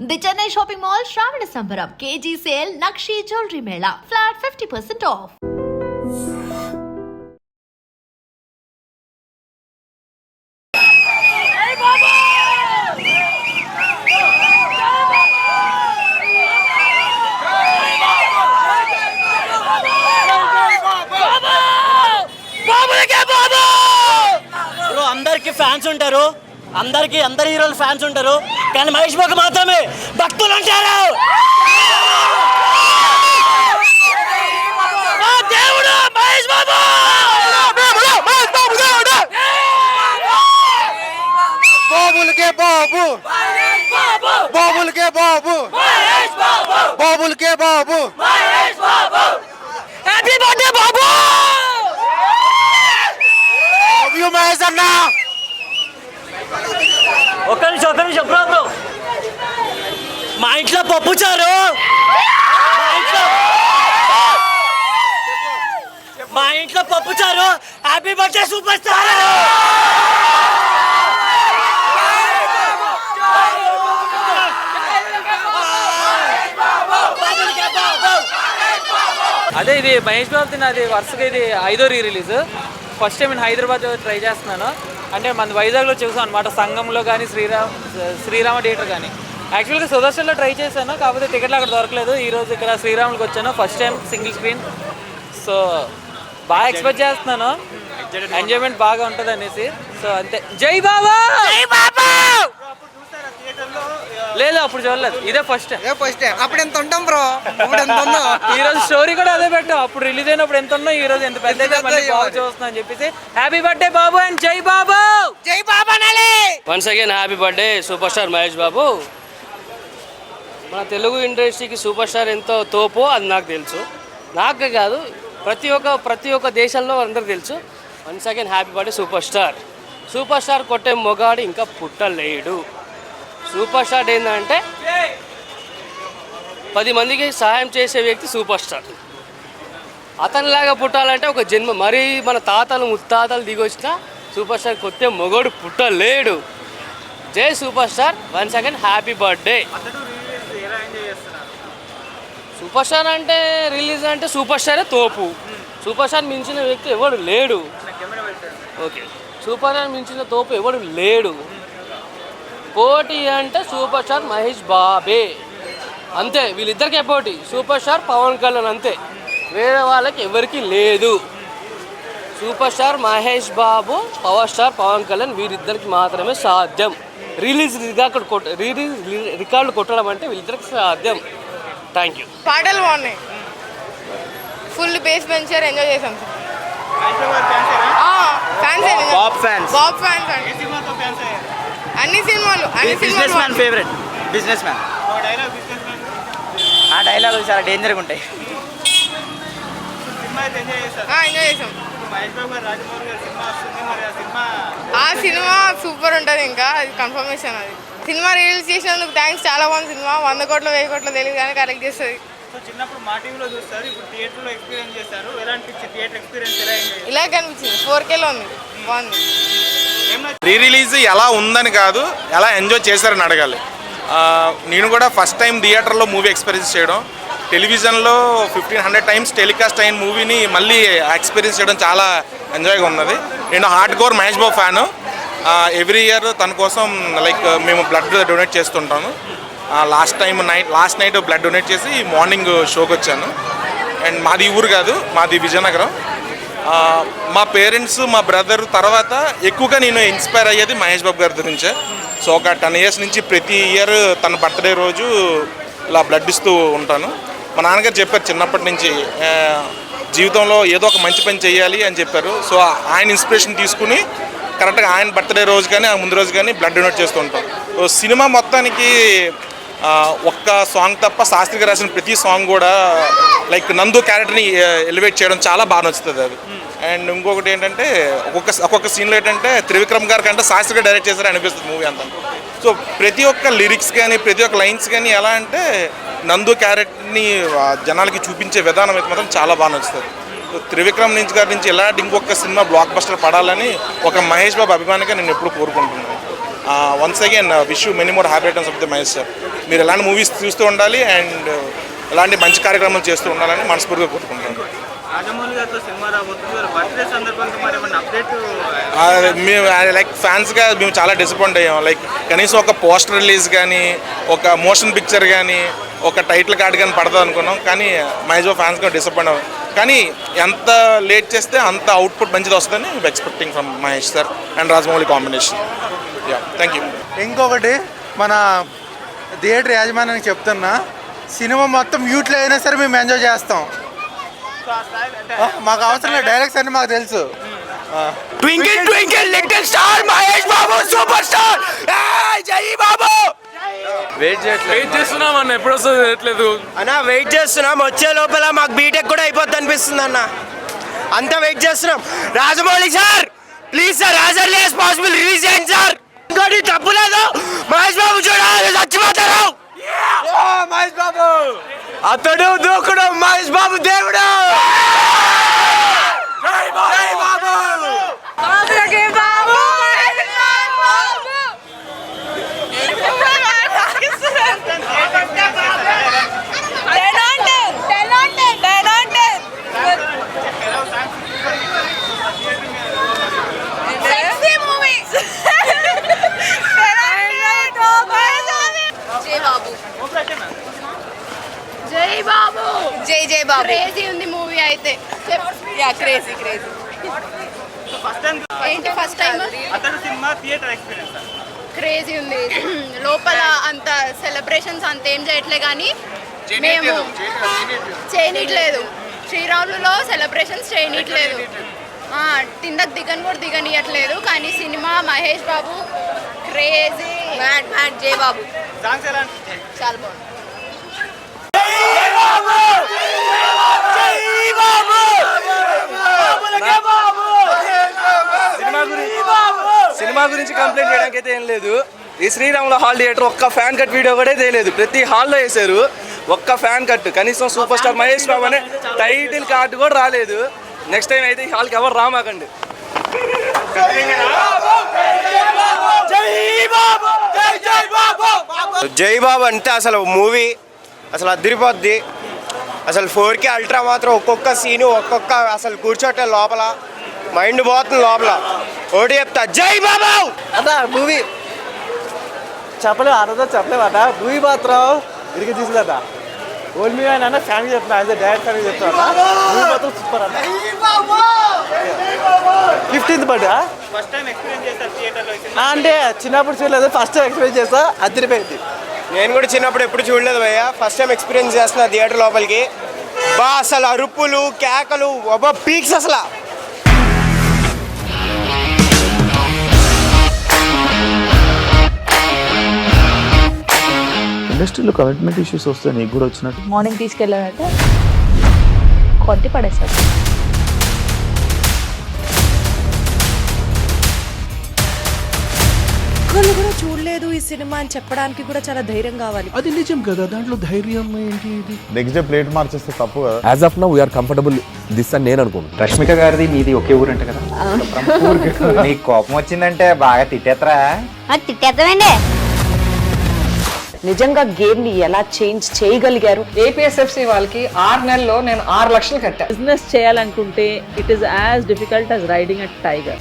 The Chennai shopping mall శ్రావణ సంబరం KG sale nakshi jewellery Mela flat 50% of. అందరికి fans ఉంటారు, అందరికి అందరి హీరోలు ఫ్యాన్స్ ఉంటారు, కానీ మహేష్ బాబు మాత్రమే భక్తులు ఉంటారు. దేవుడు మహేష్ బాబు, బాబులకే బాబు, బాబులకే బాబు, బాబులకే బాబు, హ్యాపీ బర్త్డే బాబు. మహేష్ అన్న ఒక్క నిమిషం బ్రో, మా ఇంట్లో పప్పు చారు, మా ఇంట్లో పప్పు చారు. Happy birthday super star. అదే ఇది మహేష్ బాబు అది వరుసగా ఇది 5వ రిలీజ్. ఫస్ట్ టైం నేను హైదరాబాద్ ట్రై చేస్తున్నాను. అంటే మన వైజాగ్లో చూసాను అనమాట, సంఘంలో కానీ శ్రీరామ థియేటర్ కానీ. యాక్చువల్గా సుదర్శన్లో ట్రై చేశాను, కాకపోతే టికెట్లు అక్కడ దొరకలేదు. ఈరోజు ఇక్కడ శ్రీరాములకి వచ్చాను, first time single screen. So బాగా ఎక్స్పెక్ట్ చేస్తున్నాను, ఎంజాయ్మెంట్ బాగా ఉంటుంది అనేసి. సో అంతే. జై బాబా. లేదు అప్పుడు చూడలేదు, ఇదే ఫస్ట్ అప్పుడు ఎంత ఉంటాం బ్రో, ఇప్పుడు ఎంత ఉన్నాం. ఈ రోజు స్టోరీ కూడా అదే పెట్టాం, అప్పుడు రిలీజ్ అయినప్పుడు ఎంత ఉన్నాం, ఈ రోజు ఎంత పెద్ద మళ్ళీ బాగా చూస్తున్నా అని చెప్పేసి. హ్యాపీ బర్త్డే బాబు అండ్ జై బాబు. జై బాబా నాలి. Once again happy birthday superstar Mahesh Babu. మన తెలుగు ఇండస్ట్రీకి సూపర్ స్టార్ ఎంతో తోపో అది నాకు తెలుసు, నాకే కాదు ప్రతి ఒక్క దేశంలో అందరికి తెలుసు. Once again happy birthday super star. Super star కొట్టే మొగాడు ఇంకా పుట్టలేడు. సూపర్ స్టార్ ఏంటంటే 10 మందికి సహాయం చేసే వ్యక్తి సూపర్ స్టార్. అతనిలాగా పుట్టాలంటే ఒక జన్మ, మరీ మన తాతలు ముత్తాతలు దిగొచ్చిన సూపర్ స్టార్ కొత్త మొగోడు పుట్టలేడు. జై super star. Once again happy birthday. Super star అంటే రిలీజ్ అంటే సూపర్ స్టారే తోపు. సూపర్ స్టార్ మించిన వ్యక్తి ఎవడు లేడు. ఓకే, సూపర్ స్టార్ మించిన తోపు ఎవడు లేడు. పోటీ అంటే సూపర్ స్టార్ మహేష్ బాబే, అంతే. వీళ్ళిద్దరికే పోటీ, సూపర్ స్టార్ పవన్ కళ్యాణ్, అంతే. వేరే వాళ్ళకి ఎవరికి లేదు. సూపర్ స్టార్ మహేష్ బాబు, పవర్ స్టార్ పవన్ కళ్యాణ్, వీరిద్దరికి మాత్రమే సాధ్యం. రిలీజ్ రికార్డులు కొట్టడం అంటే వీళ్ళిద్దరికి సాధ్యం. Thank you. పాటలు బాగున్నాయి, ఫుల్ బేస్ పెంచారు, ఎంజాయ్ చేసాం. ఫ్యాన్స్ అన్ని సినిమాలు ఫేవరెట్ బిజినెస్ మ్యాన్. ఆ డైలాగులు చాలా డేంజర్గా ఉంటాయి. ఎంజాయ్ చేసాం. ఆ సినిమా సూపర్ ఉంటుంది, ఇంకా అది కన్ఫర్మేషన్. అది సినిమా రిలీజ్ చేసినందుకు థ్యాంక్స్. చాలా బాగుంది సినిమా. 100 కోట్లు 1000 కోట్లు తెలియదు కానీ కరెక్ట్ చేస్తుంది. చిన్నప్పుడు మా టీవీలో చూస్తారు, ఇప్పుడు థియేటర్లో ఎక్స్పీరియన్స్ చేస్తారు. ఎలా అనిపించింది థియేటర్ ఎక్స్పీరియన్స్? ఎలా ఎంజాయ్? ఇలా కనిపించింది, 4Kలో ఉంది, బాగుంది. రీ రిలీజ్ ఎలా ఉందని కాదు, ఎలా ఎంజాయ్ చేశారని అడగాలి. నేను కూడా ఫస్ట్ టైం థియేటర్లో మూవీ ఎక్స్పీరియన్స్ చేయడం, టెలివిజన్లో 1500 టైమ్స్ టెలికాస్ట్ అయిన మూవీని మళ్ళీ ఎక్స్పీరియన్స్ చేయడం చాలా ఎంజాయ్గా ఉన్నది. నేను hard core Mahesh Babu fan. Every year తన కోసం లైక్ మేము బ్లడ్ డొనేట్ చేస్తుంటాను. లాస్ట్ నైట్ బ్లడ్ డొనేట్ చేసి మార్నింగ్ షోకి వచ్చాను. అండ్ మాది ఊరు కాదు, మాది విజయనగరం. మా పేరెంట్స్, మా బ్రదర్ తర్వాత ఎక్కువగా నేను ఇన్స్పైర్ అయ్యేది మహేష్ బాబు గారి గురించే. సో ఒక 10 years నుంచి ప్రతి ఇయర్ తన బర్త్డే రోజు ఇలా బ్లడ్ ఇస్తూ ఉంటాను. మా నాన్నగారు చెప్పారు చిన్నప్పటి నుంచి జీవితంలో ఏదో ఒక మంచి పని చేయాలి అని చెప్పారు. సో ఆయన ఇన్స్పిరేషన్ తీసుకుని కరెక్ట్గా ఆయన బర్త్డే రోజు కానీ ఆ ముందు రోజు కానీ బ్లడ్ డొనేట్ చేస్తూ ఉంటాం. సో సినిమా మొత్తానికి ఒక్క సాంగ్ తప్ప శాస్త్రిగా రాసిన ప్రతి సాంగ్ కూడా లైక్ నందు క్యారెక్టర్ని ఎలివేట్ చేయడం చాలా బాగా నచ్చుతుంది అది. అండ్ ఇంకొకటి ఏంటంటే ఒక్కొక్క సీన్లో ఏంటంటే త్రివిక్రమ్ గారి కంటే శాస్త్రిగా డైరెక్ట్ చేశారు అనిపిస్తుంది మూవీ అంతా. సో ప్రతి ఒక్క లిరిక్స్ కానీ ప్రతి ఒక్క లైన్స్ కానీ ఎలా అంటే నందు క్యారెక్టర్ని జనాలకి చూపించే విధానం అయితే మాత్రం చాలా బాగా నచ్చుతుంది. త్రివిక్రమ్ నుంచి గారి నుంచి ఇలాంటి ఇంకొక సినిమా బ్లాక్ బస్టర్ పడాలని ఒక మహేష్ బాబు అభిమానిగా నేను ఎప్పుడు కోరుకుంటున్నాను. Once again wish you many more happy returns of the Mahesh sir. మీరు ఎలాంటి మూవీస్ చూస్తూ ఉండాలి అండ్ ఇలాంటి మంచి కార్యక్రమాలు చేస్తూ ఉండాలని మనస్ఫూర్తిగా కోరుకుంటున్నాను. రాజమౌళి గారితో సినిమా రాబోతుంది, బర్త్డే సందర్భంగా మరి ఏమన్నా అప్డేట్? మేము లైక్ ఫ్యాన్స్గా మేము చాలా డిసప్పాయింట్ అయ్యాం. లైక్ కనీసం ఒక పోస్టర్ రిలీజ్ కానీ, ఒక మోషన్ పిక్చర్ కానీ, ఒక టైటిల్ కార్డ్ కానీ పడతాం అనుకున్నాం. కానీ మహేష్ బాబు ఫ్యాన్స్గా డిసప్పాయింట్ అవ్వం. కానీ ఎంత లేట్ చేస్తే అంత అవుట్పుట్ మంచిది వస్తుందని expecting from Mahesh sir and Rajamouli combination. Yeah, thank you. ఇంకొకటి మన థియేటర్ యాజమాన్యానికి చెప్తున్నా, సినిమా మొత్తం మ్యూట్లో అయినా సరే మేము ఎంజాయ్ చేస్తాం. మాకు అవసరం లేదు, డైరెక్ట్స్ అన్ని మాకు తెలుసు. Twinkle twinkle little star Mahesh Babu super star. జై బాబు. వెయిట్ చేస్తున్నాం అన్న, ఎప్పుడు వస్తుంది అన్న వెయిట్ చేస్తున్నాం. వచ్చే లోపల మాకు బీటెక్ కూడా అయిపోద్ది అనిపిస్తుంది అన్న. అంతా వెయిట్ చేస్తున్నాం. Rajamouli sir please sir, as early as possible release చేయండి సార్. ఇంకోటి తప్పు లేదు, మహేష్ బాబు చూడాలి, చచ్చిపోతారు. మహేష్ బాబు అతడు దూకుడు, మహేష్ బాబు దేవుడు. జై బాబు. జై జై బాబు. క్రేజీ ఉంది మూవీ అయితే. Yeah crazy. ఏంటి ఫస్ట్ టైం అతడు సినిమా థియేటర్ ఎక్స్పీరియన్స్ క్రేజీ ఉంది. లోపల అంత సెలబ్రేషన్స్ అంత ఏం చేయట్లే కానీ మేము చేయనీయట్లేదు. శ్రీరాములులో సెలబ్రేషన్స్ చేయనీయట్లేదు. కిందకు దిగనియట్లేదు. కానీ cinema Mahesh Babu crazy mad. జై బాబు సాంగ్స్ ఎలా చాలా బాగుంది. సినిమా గురించి కంప్లైంట్ చేయడానికి అయితే ఏం లేదు. ఈ శ్రీరాముల హాల్ థియేటర్ ఒక్క ఫ్యాన్ కట్ వీడియో కూడా తెలియలేదు. ప్రతి హాల్లో వేశారు ఒక్క ఫ్యాన్ కట్. కనీసం సూపర్ స్టార్ మహేష్ బాబు అనే టైటిల్ కార్డు కూడా రాలేదు. నెక్స్ట్ టైం అయితే ఈ హాల్కి ఎవరు రామాకండి. జై బాబు అంటే అసలు మూవీ అసలు అదిరిపోద్ది. అసలు 4K అల్ట్రా మాత్రం ఒక్కొక్క సీను ఒక్కొక్క అసలు కూర్చోటే లోపల మైండ్ పోతుంది లోపల. ఓడి చెప్తా జై బాబు అట మూవీ చెప్పలేవు, ఆ రోజు చెప్పలేవట. మూవీ మాత్రం ఇరికి తీసిందట. ఓల్డ్ మీ అన్న ఫ్యామిలీ చెప్తున్నా, యాజ్ డైరెక్ట్ ఫ్యామిలీ చెప్తున్నా. మూవీ మాత్రం సూపర్ అన్న. 15th birthday first time experience చేస్తారు థియేటర్లో? అంటే చిన్నప్పుడు చూడలేదు, ఫస్ట్ టైం ఎక్స్పీరియన్స్ చేస్తా. అదిరిపోయింది. నేను కూడా చిన్నప్పుడు ఎప్పుడు చూడలేదు భయ్య, ఫస్ట్ టైం ఎక్స్పీరియన్స్ చేస్తున్నా థియేటర్ లోపలికి. బా అసలు అరుపులు కేకలు పీక్స్ అసలు. ఇండస్ట్రీలో కమిట్మెంట్ ఇష్యూస్ వస్తే నీకు కూడా వచ్చినట్టు. మార్నింగ్ తీసుకెళ్ళాలంటే కొట్టి పడేస్తారు. ఒక్కళ్ళు కూడా చూడలేదు ఈ సినిమా అని చెప్పడానికి కూడా చాలా ధైర్యం కావాలి. అది నిజం కదా, దాంట్లో ధైర్యం ఏంటి? ఇది నెక్స్ట్ డే ప్లేట్ మార్చేస్తే తప్పు కదా. As of now we are comfortable this అని నేను అనుకుంటున్నాను. రష్మిక గారిది మీది ఒకే ఊరు అంట కదా. నీకు కోపం వచ్చిందంటే బాగా తిట్టేత్తరా? తిట్టేద్దామండి. నిజంగా గేమ్ ని ఎలా చేంజ్ చేయగలిగారు? ఏపీఎస్ఎఫ్సి వాళ్ళకి 6 నెలల్లో నేను 6 లక్షలు కట్టా. బిజినెస్ చేయాలనుకుంటే it is as difficult as riding a tiger.